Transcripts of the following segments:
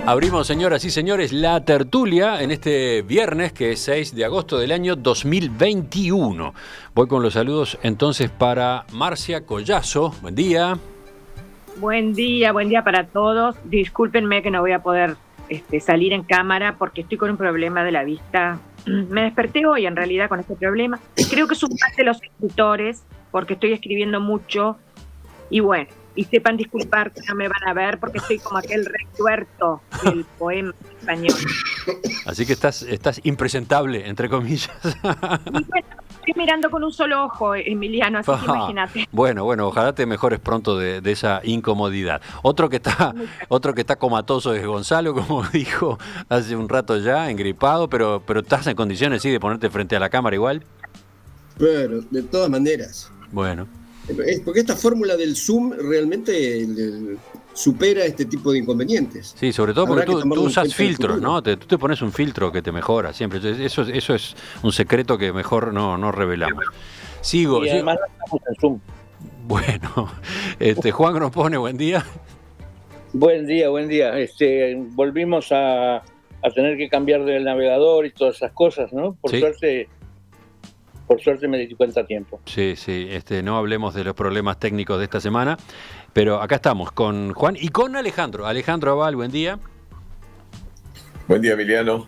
Abrimos, señoras y señores, la tertulia en este viernes, que es 6 de agosto del año 2021. Voy con los saludos entonces para Marcia Collazo. Buen día. Buen día para todos. Discúlpenme que no voy a poder salir en cámara porque estoy con un problema de la vista. Me desperté hoy en realidad con este problema. Creo que es un mal de los escritores porque estoy escribiendo mucho y bueno, y sepan disculpar que no me van a ver porque estoy como aquel retuerto del poema español. Así que estás impresentable, entre comillas. Y bueno, estoy mirando con un solo ojo, Emiliano, así que imagínate. Bueno, ojalá te mejores pronto de esa incomodidad. Otro que está comatoso es Gonzalo, como dijo hace un rato ya, engripado, pero ¿estás en condiciones sí de ponerte frente a la cámara igual? Pero, de todas maneras. Bueno. Porque esta fórmula del Zoom realmente supera este tipo de inconvenientes. Sí, sobre todo porque tú usas filtros, ¿no? Tú te pones un filtro que te mejora siempre. Eso es un secreto que mejor no revelamos. Sigo. Y además estamos en Zoom. Bueno, Juan nos pone buen día. Buen día. Volvimos a tener que cambiar del navegador y todas esas cosas, ¿no? Por suerte me di cuenta a tiempo. Sí, no hablemos de los problemas técnicos de esta semana, pero acá estamos con Juan y con Alejandro. Alejandro Abal, buen día. Buen día, Emiliano.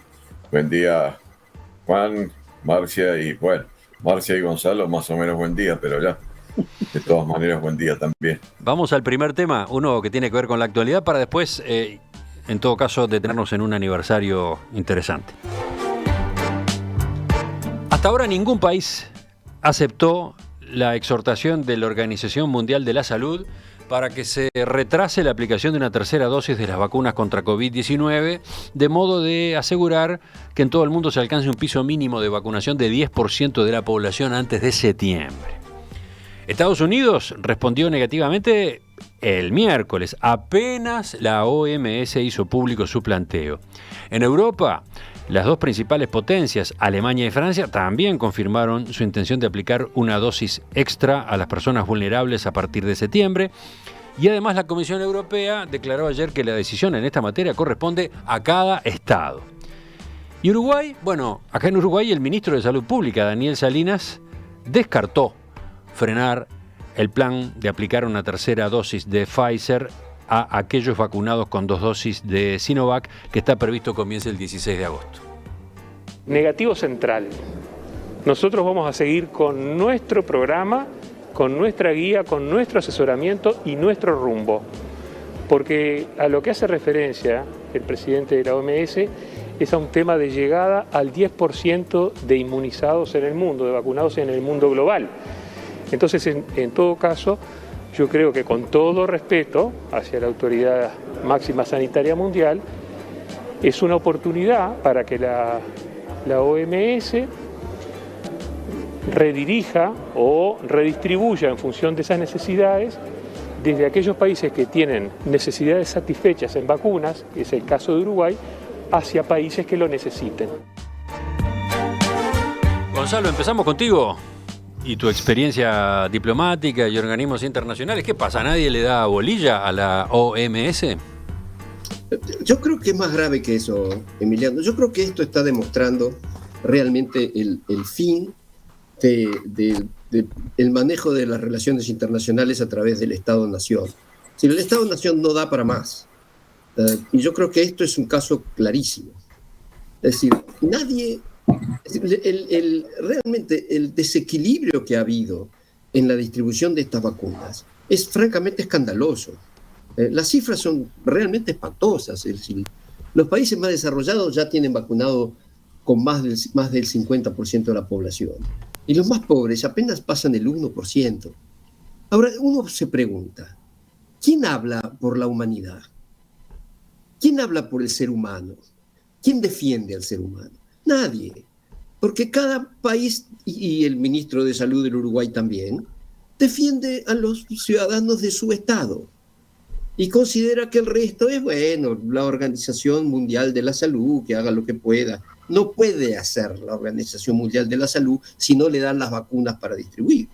Buen día, Juan, Marcia y Gonzalo, más o menos buen día, pero ya, de todas maneras, buen día también. Vamos al primer tema, uno que tiene que ver con la actualidad, para después, en todo caso, detenernos en un aniversario interesante. Hasta ahora ningún país aceptó la exhortación de la Organización Mundial de la Salud para que se retrase la aplicación de una tercera dosis de las vacunas contra COVID-19, de modo de asegurar que en todo el mundo se alcance un piso mínimo de vacunación de 10% de la población antes de septiembre. Estados Unidos respondió negativamente el miércoles, apenas la OMS hizo público su planteo. En Europa, las dos principales potencias, Alemania y Francia, también confirmaron su intención de aplicar una dosis extra a las personas vulnerables a partir de septiembre. Y además la Comisión Europea declaró ayer que la decisión en esta materia corresponde a cada estado. Y Uruguay, acá en Uruguay el ministro de Salud Pública, Daniel Salinas, descartó frenar el plan de aplicar una tercera dosis de Pfizer a aquellos vacunados con 2 dosis de Sinovac, que está previsto comience el 16 de agosto. Negativo central. Nosotros vamos a seguir con nuestro programa, con nuestra guía, con nuestro asesoramiento y nuestro rumbo. Porque a lo que hace referencia el presidente de la OMS es a un tema de llegada al 10% de inmunizados en el mundo, de vacunados en el mundo global. Entonces, en todo caso, yo creo que con todo respeto hacia la autoridad máxima sanitaria mundial, es una oportunidad para que la OMS redirija o redistribuya en función de esas necesidades desde aquellos países que tienen necesidades satisfechas en vacunas, que es el caso de Uruguay, hacia países que lo necesiten. Gonzalo, empezamos contigo. ¿Y tu experiencia diplomática y organismos internacionales? ¿Qué pasa? ¿Nadie le da bolilla a la OMS? Yo creo que es más grave que eso, Emiliano. Yo creo que esto está demostrando realmente el fin del manejo de las relaciones internacionales a través del Estado-Nación. Si el Estado-Nación no da para más. Y yo creo que esto es un caso clarísimo. Es decir, realmente el desequilibrio que ha habido en la distribución de estas vacunas es francamente escandaloso. Las cifras son realmente espantosas. Es decir, los países más desarrollados ya tienen vacunado con más del 50% de la población. Y los más pobres apenas pasan el 1%. Ahora, uno se pregunta, ¿quién habla por la humanidad? ¿Quién habla por el ser humano? ¿Quién defiende al ser humano? Nadie, porque cada país, y el ministro de Salud del Uruguay también, defiende a los ciudadanos de su estado y considera que el resto es, la Organización Mundial de la Salud, que haga lo que pueda. No puede hacer la Organización Mundial de la Salud si no le dan las vacunas para distribuir.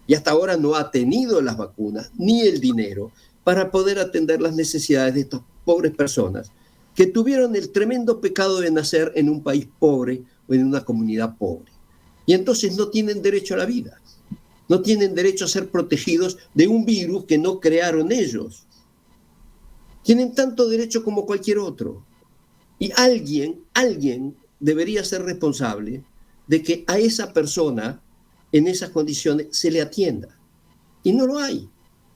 Y hasta ahora no ha tenido las vacunas ni el dinero para poder atender las necesidades de estas pobres personas que tuvieron el tremendo pecado de nacer en un país pobre o en una comunidad pobre. Y entonces no tienen derecho a la vida, no tienen derecho a ser protegidos de un virus que no crearon ellos. Tienen tanto derecho como cualquier otro. Y alguien debería ser responsable de que a esa persona en esas condiciones se le atienda. Y no lo hay,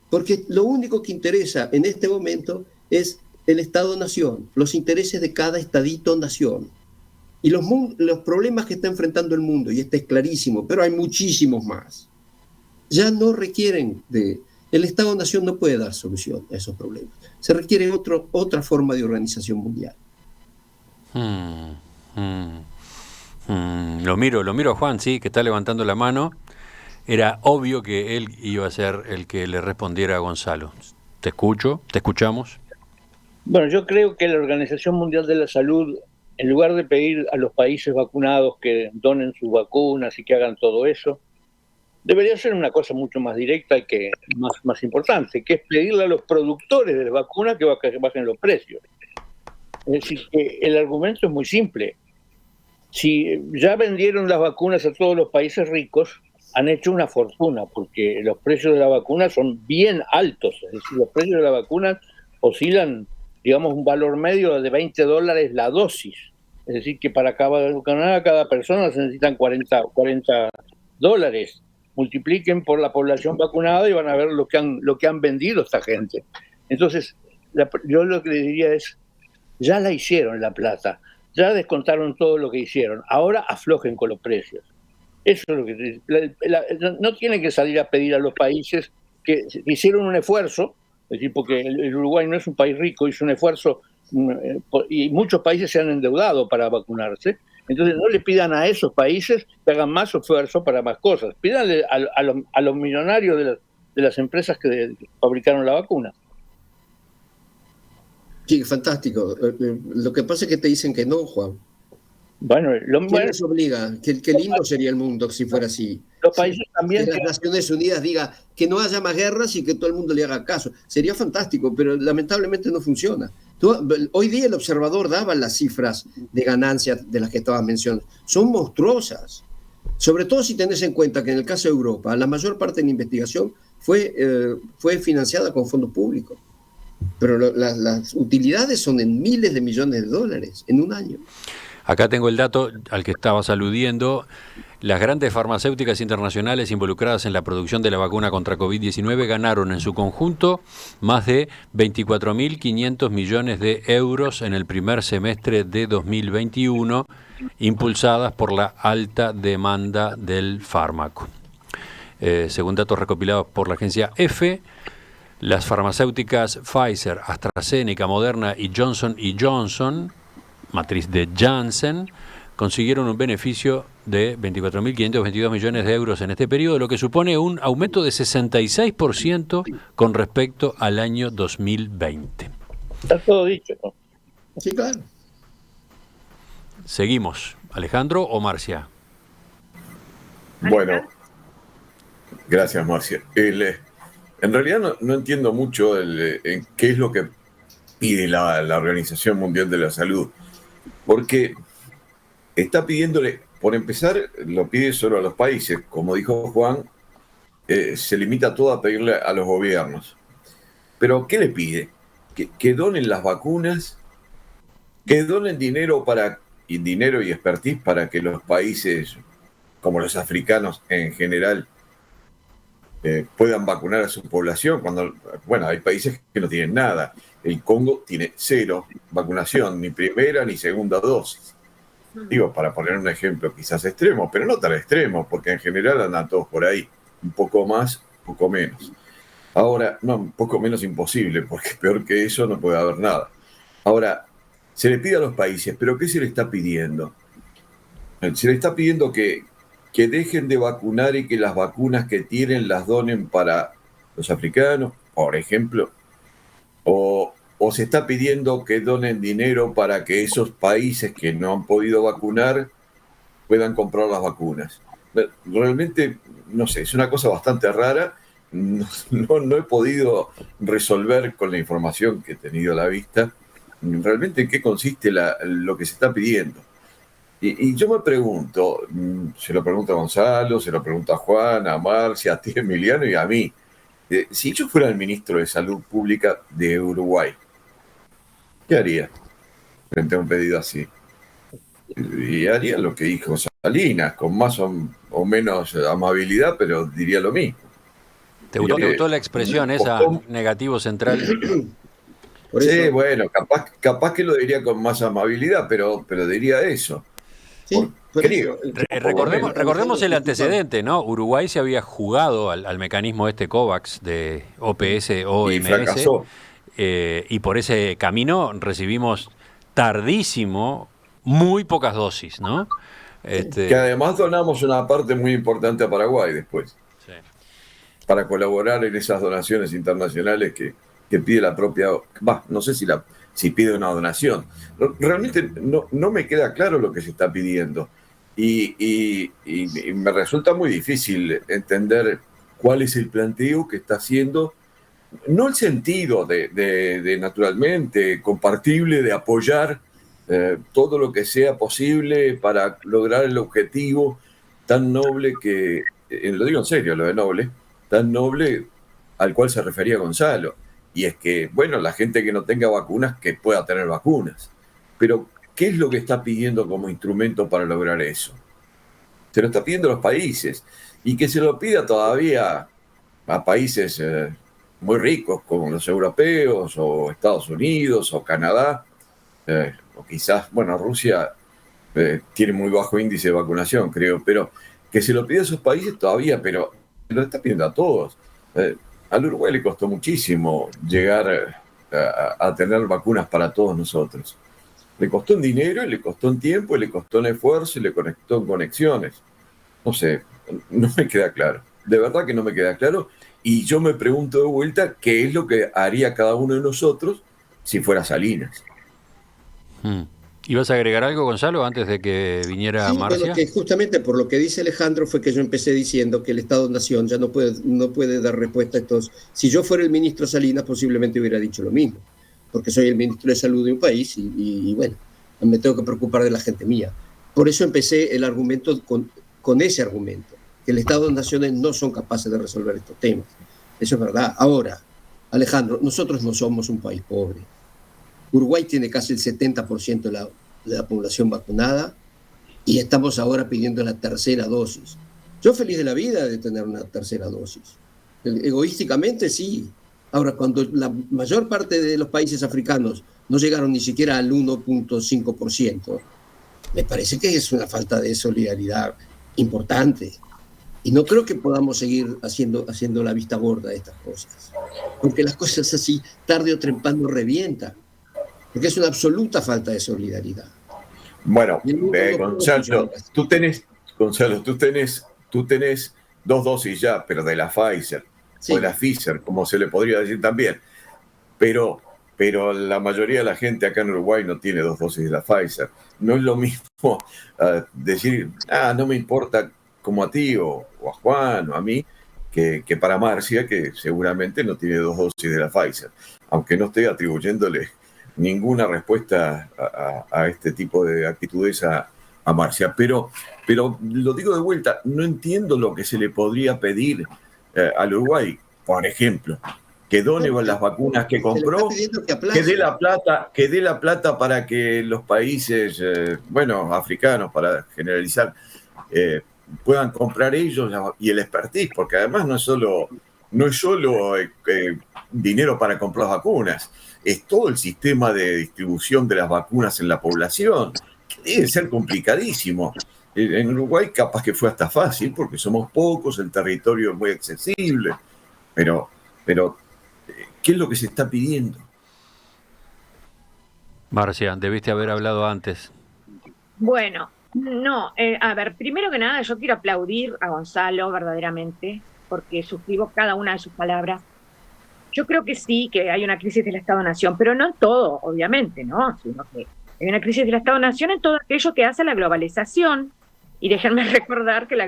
porque lo único que interesa en este momento es el Estado-nación, los intereses de cada estadito-nación. Y los problemas que está enfrentando el mundo, y este es clarísimo, pero hay muchísimos más, ya no requieren de... El Estado-nación no puede dar solución a esos problemas. Se requiere otra forma de organización mundial. Lo miro a Juan, sí, que está levantando la mano. Era obvio que él iba a ser el que le respondiera a Gonzalo. Te escuchamos. Bueno, yo creo que la Organización Mundial de la Salud, en lugar de pedir a los países vacunados que donen sus vacunas y que hagan todo eso, debería ser una cosa mucho más directa y que más importante, que es pedirle a los productores de las vacunas que bajen los precios. Es decir, que el argumento es muy simple. Si ya vendieron las vacunas a todos los países ricos, han hecho una fortuna, porque los precios de la vacuna son bien altos. Es decir, los precios de la vacuna oscilan, digamos, un valor medio de $20 la dosis. Es decir, que para cada persona se necesitan 40 dólares. Multipliquen por la población vacunada y van a ver lo que han vendido esta gente. Entonces, yo lo que les diría es, ya la hicieron la plata, ya descontaron todo lo que hicieron, ahora aflojen con los precios. Eso es lo que no tienen que salir a pedir a los países que hicieron un esfuerzo, es decir, porque el Uruguay no es un país rico, hizo un esfuerzo y muchos países se han endeudado para vacunarse. Entonces no le pidan a esos países que hagan más esfuerzo para más cosas. Pídanle a los millonarios de las empresas que fabricaron la vacuna. Sí, fantástico. Lo que pasa es que te dicen que no, Juan. Bueno, ¿Quién les obliga? Qué lindo sería el mundo si fuera así. Los países también. Que las Naciones Unidas diga que no haya más guerras y que todo el mundo le haga caso. Sería fantástico, pero lamentablemente no funciona. Hoy día el Observador daba las cifras de ganancias de las que estabas mencionando. Son monstruosas. Sobre todo si tenés en cuenta que en el caso de Europa, la mayor parte de la investigación fue financiada con fondos públicos. Pero las utilidades son en miles de millones de dólares en un año. Acá tengo el dato al que estabas aludiendo. Las grandes farmacéuticas internacionales involucradas en la producción de la vacuna contra COVID-19 ganaron en su conjunto más de 24.500 millones de euros en el primer semestre de 2021, impulsadas por la alta demanda del fármaco. Según datos recopilados por la agencia EFE, las farmacéuticas Pfizer, AstraZeneca, Moderna y Johnson & Johnson, matriz de Janssen, consiguieron un beneficio de 24.522 millones de euros en este periodo, lo que supone un aumento de 66% con respecto al año 2020. Está todo dicho, ¿no? Sí, claro. Seguimos. ¿Alejandro o Marcia? Bueno, gracias, Marcia. En realidad no entiendo mucho en qué es lo que pide la Organización Mundial de la Salud, porque está pidiéndole, por empezar, lo pide solo a los países. Como dijo Juan, se limita todo a pedirle a los gobiernos. Pero ¿qué le pide? Que donen las vacunas, que donen dinero y expertise para que los países, como los africanos en general, puedan vacunar a su población. Bueno, hay países que no tienen nada. El Congo tiene 0 vacunación, ni primera ni segunda dosis. Digo, para poner un ejemplo quizás extremo, pero no tan extremo, porque en general andan todos por ahí, un poco más, un poco menos. Ahora, no, un poco menos imposible, porque peor que eso no puede haber nada. Ahora, se le pide a los países, pero ¿qué se le está pidiendo? Se le está pidiendo que dejen de vacunar y que las vacunas que tienen las donen para los africanos, por ejemplo, o se está pidiendo que donen dinero para que esos países que no han podido vacunar puedan comprar las vacunas. Realmente, no sé, es una cosa bastante rara. No he podido resolver con la información que he tenido a la vista realmente en qué consiste lo que se está pidiendo. Y yo me pregunto, se lo pregunto a Gonzalo, se lo pregunto a Juan, a Marcia, a ti, Emiliano y a mí. Si yo fuera el ministro de Salud Pública de Uruguay, ¿qué haría frente a un pedido así? Y haría lo que dijo Salinas, con más o menos amabilidad, pero diría lo mismo. ¿Te gustó la expresión esa, negativo central? Sí, bueno, capaz que lo diría con más amabilidad, pero diría eso. Sí, Creo. Recordemos el antecedente, ¿no? Uruguay se había jugado al mecanismo COVAX de OPS-OMS y fracasó. Y por ese camino recibimos tardísimo muy pocas dosis, ¿no? Que además donamos una parte muy importante a Paraguay después. Sí. Para colaborar en esas donaciones internacionales que pide la propia... no sé si pide una donación. Realmente no me queda claro lo que se está pidiendo. Y me resulta muy difícil entender cuál es el planteo que está haciendo. No el sentido de naturalmente compartible de apoyar todo lo que sea posible para lograr el objetivo tan noble que, lo digo en serio, lo de noble, tan noble al cual se refería Gonzalo. Y es que, bueno, la gente que no tenga vacunas, que pueda tener vacunas. Pero, ¿qué es lo que está pidiendo como instrumento para lograr eso? Se lo está pidiendo a los países. Y que se lo pida todavía a países muy ricos, como los europeos, o Estados Unidos, o Canadá, o quizás, bueno, Rusia tiene muy bajo índice de vacunación, creo, pero que se lo pida a esos países todavía, pero se lo está pidiendo a todos. Al Uruguay le costó muchísimo llegar a tener vacunas para todos nosotros. Le costó en dinero, le costó en tiempo, le costó en esfuerzo y le costó en conexiones. No sé, no me queda claro. De verdad que no me queda claro. Y yo me pregunto de vuelta qué es lo que haría cada uno de nosotros si fuera Salinas. ¿Ibas a agregar algo, Gonzalo, antes de que viniera Marcia? Bueno, que justamente por lo que dice Alejandro fue que yo empecé diciendo que el Estado-Nación ya no puede dar respuesta a estos. Si yo fuera el ministro Salinas, posiblemente hubiera dicho lo mismo, porque soy el ministro de Salud de un país y bueno, me tengo que preocupar de la gente mía. Por eso empecé el argumento con ese argumento, que el Estado-Naciones no son capaces de resolver estos temas. Eso es verdad. Ahora, Alejandro, nosotros no somos un país pobre. Uruguay tiene casi el 70% de la población vacunada y estamos ahora pidiendo la tercera dosis. Yo feliz de la vida de tener una tercera dosis. Egoísticamente sí. Ahora, cuando la mayor parte de los países africanos no llegaron ni siquiera al 1.5%, me parece que es una falta de solidaridad importante. Y no creo que podamos seguir haciendo la vista gorda de estas cosas. Porque las cosas así, tarde o temprano, revientan. Porque es una absoluta falta de solidaridad. Bueno, Gonzalo, tú tenés 2 dosis ya, pero de la Pfizer, sí, o de la Pfizer, como se le podría decir también. Pero la mayoría de la gente acá en Uruguay no tiene 2 dosis de la Pfizer. No es lo mismo decir, no me importa como a ti o a Juan o a mí, que para Marcia, que seguramente no tiene 2 dosis de la Pfizer. Aunque no estoy atribuyéndole ninguna respuesta a este tipo de actitudes a Marcia. Pero lo digo de vuelta, no entiendo lo que se le podría pedir al Uruguay, por ejemplo, que done las vacunas que compró, que dé la plata para que los países, africanos, para generalizar, puedan comprar ellos y el expertise, porque además no es solo dinero para comprar vacunas, es todo el sistema de distribución de las vacunas en la población, que debe ser complicadísimo. En Uruguay capaz que fue hasta fácil, porque somos pocos, el territorio es muy accesible, pero ¿qué es lo que se está pidiendo? Marcia, debiste haber hablado antes. Bueno, no, a ver, primero que nada yo quiero aplaudir a Gonzalo verdaderamente, porque suscribo cada una de sus palabras. Yo creo que sí, que hay una crisis del Estado-Nación, pero no en todo, obviamente, ¿no? Sino que hay una crisis del Estado-Nación en todo aquello que hace la globalización. Y déjenme recordar que la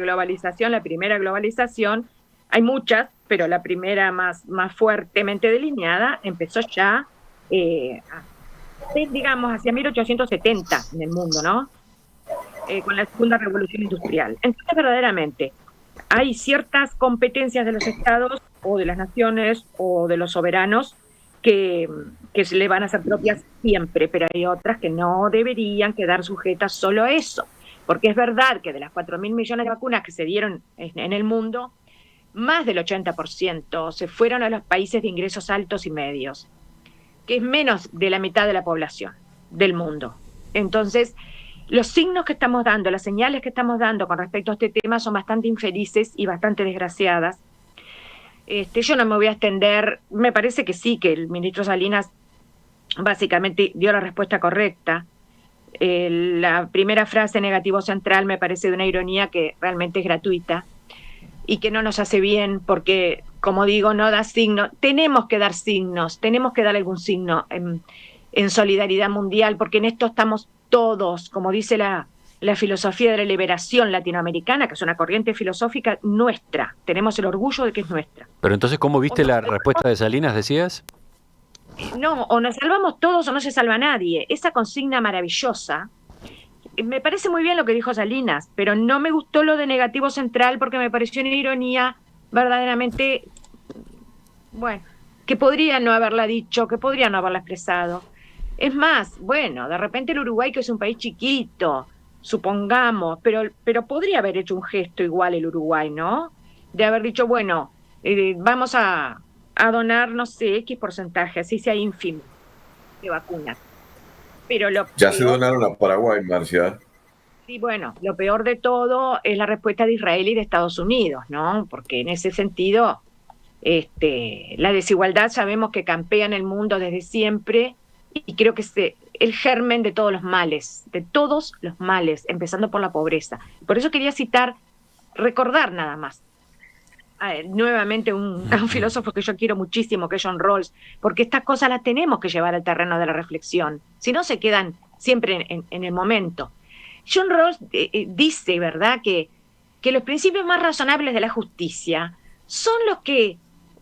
primera globalización, hay muchas, pero la primera más fuertemente delineada empezó ya digamos, hacia 1870 en el mundo, ¿no? Con la segunda revolución industrial. Entonces, verdaderamente, hay ciertas competencias de los estados o de las naciones o de los soberanos que se le van a hacer propias siempre, pero hay otras que no deberían quedar sujetas solo a eso. Porque es verdad que de las 4.000 millones de vacunas que se dieron en el mundo, más del 80% se fueron a los países de ingresos altos y medios, que es menos de la mitad de la población del mundo. Entonces, los signos que estamos dando, las señales que estamos dando con respecto a este tema son bastante infelices y bastante desgraciadas. Yo no me voy a extender, me parece que sí, que el ministro Salinas básicamente dio la respuesta correcta. La primera frase, negativo central, me parece de una ironía que realmente es gratuita y que no nos hace bien porque, como digo, no da signo. Tenemos que dar signos, tenemos que dar algún signo en solidaridad mundial, porque en esto estamos todos, como dice la filosofía de la liberación latinoamericana, que es una corriente filosófica nuestra. Tenemos el orgullo de que es nuestra. Pero entonces, ¿cómo viste la respuesta de Salinas, decías? No, o nos salvamos todos o no se salva nadie. Esa consigna maravillosa, me parece muy bien lo que dijo Salinas, pero no me gustó lo de negativo central porque me pareció una ironía verdaderamente, bueno, que podría no haberla dicho, que podría no haberla expresado. Es más, bueno, de repente el Uruguay, que es un país chiquito, supongamos, pero podría haber hecho un gesto igual el Uruguay, ¿no? De haber dicho, bueno, vamos a donar, no sé, X porcentaje, así sea ínfimo, de vacunas. Pero ya se donaron a Paraguay, Marcia. Sí, bueno, lo peor de todo es la respuesta de Israel y de Estados Unidos, ¿no? Porque en ese sentido, la desigualdad sabemos que campea en el mundo desde siempre y creo que es el germen de todos los males, empezando por la pobreza. Por eso quería recordar nada más, nuevamente a un filósofo que yo quiero muchísimo, que es John Rawls, porque estas cosas las tenemos que llevar al terreno de la reflexión, si no se quedan siempre en el momento. John Rawls dice, ¿verdad?, que los principios más razonables de la justicia son los que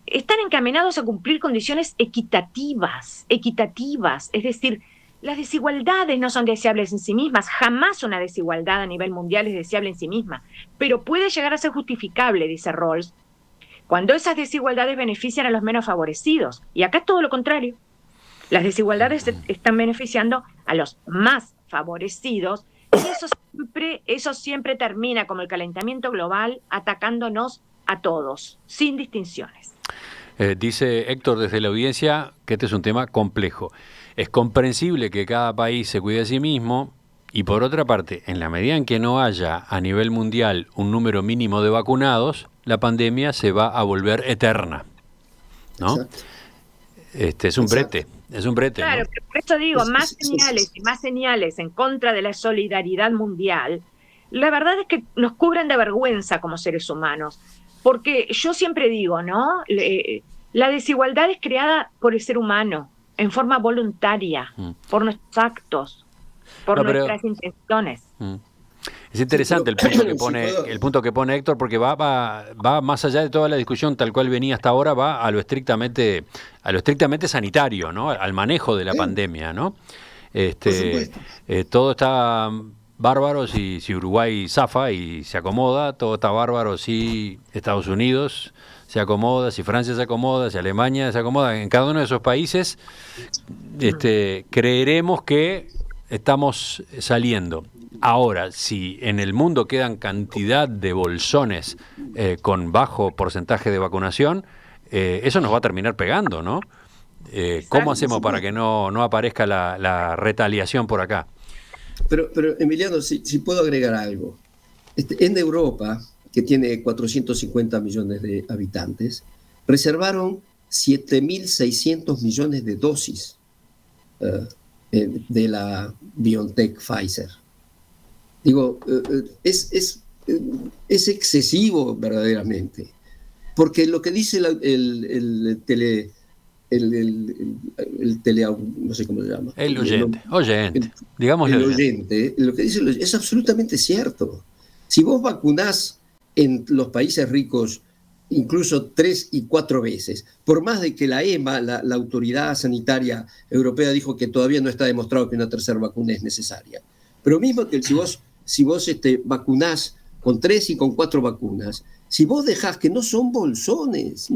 están encaminados a cumplir condiciones equitativas, es decir, las desigualdades no son deseables en sí mismas, jamás una desigualdad a nivel mundial es deseable en sí misma, pero puede llegar a ser justificable, dice Rawls, cuando esas desigualdades benefician a los menos favorecidos. Y acá es todo lo contrario. Las desigualdades están beneficiando a los más favorecidos y eso siempre termina, como el calentamiento global, atacándonos a todos, sin distinciones. Dice Héctor desde la audiencia que este es un tema complejo. Es comprensible que cada país se cuide a sí mismo y, por otra parte, en la medida en que no haya a nivel mundial un número mínimo de vacunados, la pandemia se va a volver eterna, ¿no? Es un brete, Claro, ¿no? pero por eso digo, más señales en contra de la solidaridad mundial, la verdad es que nos cubren de vergüenza como seres humanos. Porque yo siempre digo, ¿no? La desigualdad es creada por el ser humano, en forma voluntaria, por nuestros actos, por nuestras intenciones. Es interesante el punto que pone Héctor, porque va más allá de toda la discusión tal cual venía hasta ahora, va a lo estrictamente sanitario, ¿no? Al manejo de la pandemia, ¿no? Todo está bárbaro si Uruguay zafa y se acomoda, todo está bárbaro si Estados Unidos se acomoda, si Francia se acomoda, si Alemania se acomoda. En cada uno de esos países creeremos que estamos saliendo. Ahora, si en el mundo quedan cantidad de bolsones con bajo porcentaje de vacunación, eso nos va a terminar pegando, ¿no? ¿Cómo hacemos para que no aparezca la retaliación por acá? Pero Emiliano, si puedo agregar algo. En Europa, que tiene 450 millones de habitantes, reservaron 7.600 millones de dosis de la BioNTech Pfizer. Digo, es excesivo verdaderamente, porque lo que dice el no sé cómo se llama. El oyente, digámosle el oyente, lo que dice es absolutamente cierto. Si vos vacunás en los países ricos incluso 3 y 4 veces. Por más de que la EMA, la Autoridad Sanitaria Europea, dijo que todavía no está demostrado que una tercera vacuna es necesaria. Pero mismo que si vos vacunás con 3 y con 4 vacunas, si vos dejás que no son bolsones,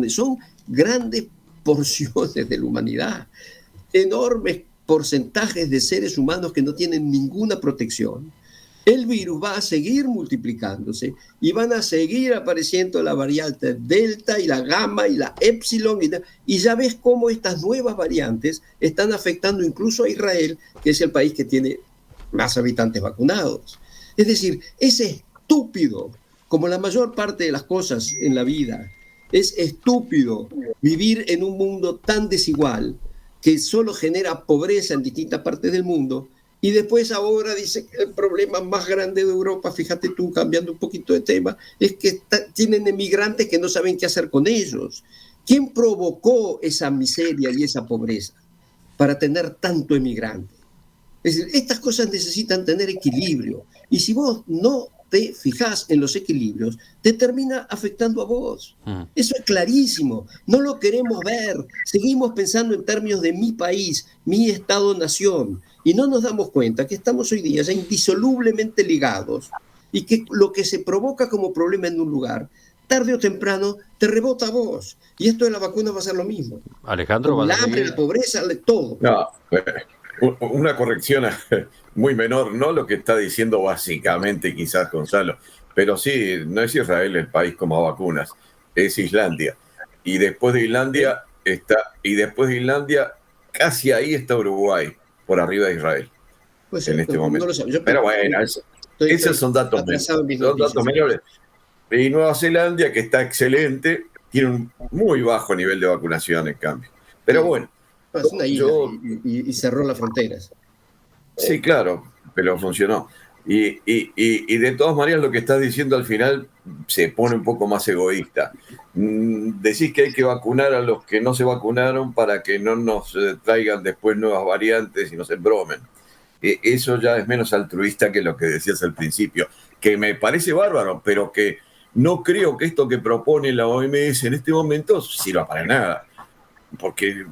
son grandes porciones de la humanidad, enormes porcentajes de seres humanos que no tienen ninguna protección, el virus va a seguir multiplicándose y van a seguir apareciendo la variante Delta y la Gamma y la Epsilon y ya ves cómo estas nuevas variantes están afectando incluso a Israel, que es el país que tiene más habitantes vacunados. Es decir, es estúpido, como la mayor parte de las cosas en la vida, es estúpido vivir en un mundo tan desigual que solo genera pobreza en distintas partes del mundo. Y después ahora dice que el problema más grande de Europa, fíjate tú, cambiando un poquito de tema, es que tienen emigrantes que no saben qué hacer con ellos. ¿Quién provocó esa miseria y esa pobreza para tener tanto emigrante? Es decir, estas cosas necesitan tener equilibrio. Y si vos no te fijás en los equilibrios, te termina afectando a vos. Eso es clarísimo. No lo queremos ver. Seguimos pensando en términos de mi país, mi Estado-nación. Y no nos damos cuenta que estamos hoy día ya indisolublemente ligados y que lo que se provoca como problema en un lugar, tarde o temprano, te rebota a vos. Y esto de la vacuna va a ser lo mismo. Alejandro, el hambre, la pobreza, todo. No, una corrección muy menor, no lo que está diciendo básicamente quizás Gonzalo, pero sí, no es Israel el país con más vacunas, es Islandia. Y después de Islandia casi ahí está Uruguay, por arriba de Israel, pues en este momento. No lo pero bueno, esos son datos menores. Y Nueva Zelanda, que está excelente, tiene un muy bajo nivel de vacunación, en cambio. Pero bueno. Es una isla y cerró las fronteras. Sí, claro, pero funcionó. Y de todas maneras lo que estás diciendo al final se pone un poco más egoísta. Decís que hay que vacunar a los que no se vacunaron para que no nos traigan después nuevas variantes y nos embromen. Eso ya es menos altruista que lo que decías al principio, que me parece bárbaro, pero que no creo que esto que propone la OMS en este momento sirva para nada. Porque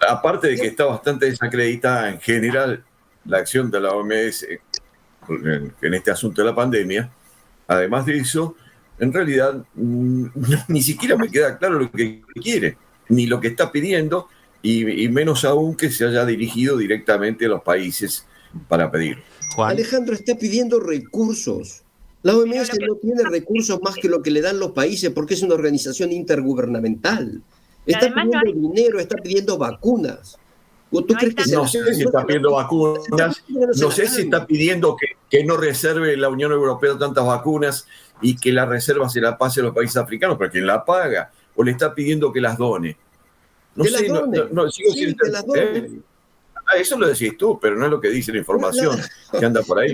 aparte de que está bastante desacreditada en general la acción de la OMS en este asunto de la pandemia, además de eso, en realidad ni siquiera me queda claro lo que quiere, ni lo que está pidiendo, y menos aún que se haya dirigido directamente a los países para pedir. Juan. Alejandro está pidiendo recursos. La OMS no tiene recursos más que lo que le dan los países porque es una organización intergubernamental. Está pidiendo dinero, está pidiendo vacunas. ¿Tú crees que no sé si está pidiendo vacunas, no sé si está pidiendo que no reserve la Unión Europea tantas vacunas y que la reserva se la pase a los países africanos, pero ¿quién la paga? ¿O le está pidiendo que las done? No sé, que las done. Eso lo decís tú, pero no es lo que dice la información que anda por ahí.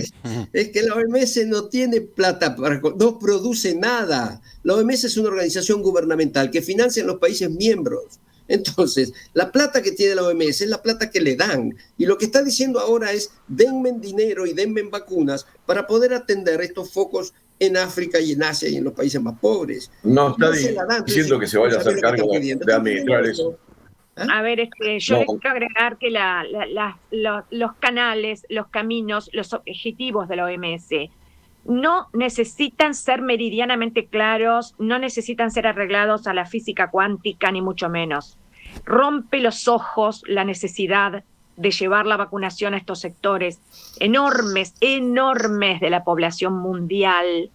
Es que la OMS no tiene plata, no produce nada. La OMS es una organización gubernamental que financia a los países miembros. Entonces, la plata que tiene la OMS es la plata que le dan. Y lo que está diciendo ahora es, denme dinero y denme vacunas para poder atender estos focos en África y en Asia y en los países más pobres. No está diciendo que se vaya a hacer cargo de administrar eso. A ver, yo les quiero agregar que los canales, los caminos, los objetivos de la OMS no necesitan ser meridianamente claros, no necesitan ser arreglados a la física cuántica, ni mucho menos. Rompe los ojos la necesidad de llevar la vacunación a estos sectores enormes de la población mundial,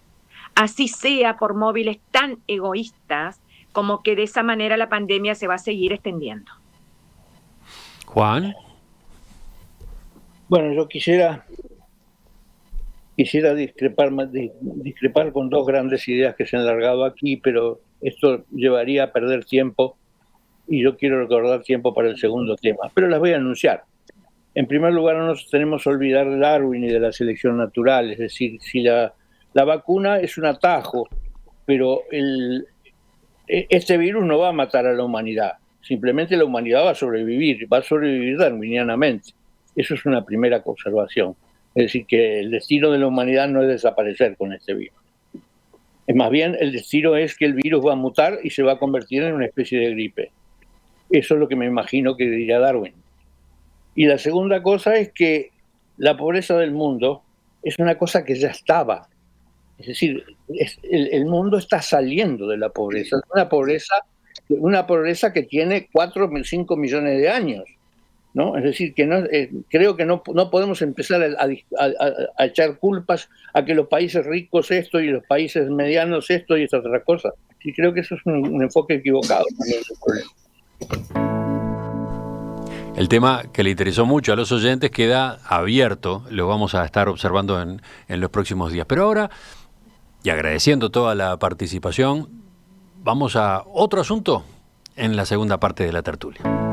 así sea por móviles tan egoístas como que de esa manera la pandemia se va a seguir extendiendo. Juan. Bueno, yo quisiera discrepar con dos grandes ideas que se han largado aquí, pero esto llevaría a perder tiempo y yo quiero recordar tiempo para el segundo tema, pero las voy a anunciar. En primer lugar, no nos tenemos que olvidar de Darwin y de la selección natural, es decir, si la vacuna es un atajo, pero este virus no va a matar a la humanidad, simplemente la humanidad va a sobrevivir darwinianamente. Eso es una primera observación. Es decir, que el destino de la humanidad no es desaparecer con este virus. Más bien, el destino es que el virus va a mutar y se va a convertir en una especie de gripe. Eso es lo que me imagino que diría Darwin. Y la segunda cosa es que la pobreza del mundo es una cosa que ya estaba. Es decir, el mundo está saliendo de la pobreza. Es una pobreza que tiene 4 o 5 millones de años, ¿no? Es decir, que creo que no podemos empezar a echar culpas a que los países ricos esto y los países medianos esto y esta otra cosa. Y creo que eso es un enfoque equivocado también del problema. El tema que le interesó mucho a los oyentes queda abierto, lo vamos a estar observando en los próximos días. Pero ahora, y agradeciendo toda la participación, vamos a otro asunto en la segunda parte de la tertulia.